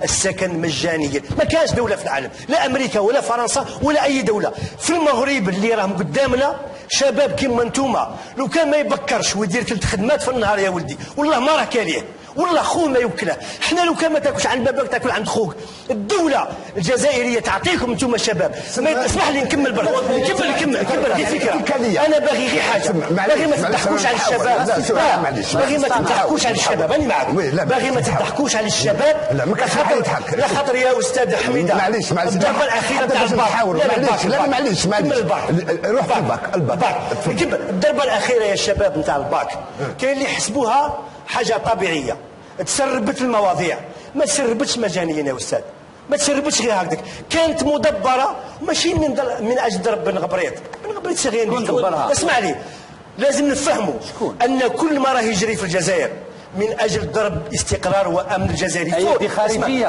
السكن مجانيا. ما كانش دوله في العالم، لا امريكا ولا فرنسا ولا اي دوله. في المغرب اللي راهم قدامنا شباب كيما انتوما، لو كان ما يبكرش ويدير 3 خدمات في النهار يا ولدي والله ما راه كاليه، والله خوه ما يوكله. احنا لو كان ما تاكلش عند باباك تاكل عند خوك. الدوله الجزائريه تعطيكم انتم الشباب. اسمح لي نكمل برك، نكمل غير فكره. انا باغي غير حاجه، باغي ما تضحكوش على الشباب، باغي ما تضحكوش على الشباب. انا معك، باغي ما تضحكوش على الشباب. لا خاطر يا استاذ حميده، معليش الضربه الاخيره تاع الباك. معليش روح في الباك. الضربه الاخيره يا شباب نتاع الباك كاين اللي يحسبوها حاجه طبيعيه، تسربت المواضيع، ما تسربتش مجانيا يا استاذ، ما تسربتش غير هكذاك، كانت مدبره ماشي من اجل ضرب بن غبريط صغير. اسمع لي، لازم نفهموا ان كل ما راه يجري في الجزائر من اجل ضرب استقرار وامن الجزائري. هي خارجيه.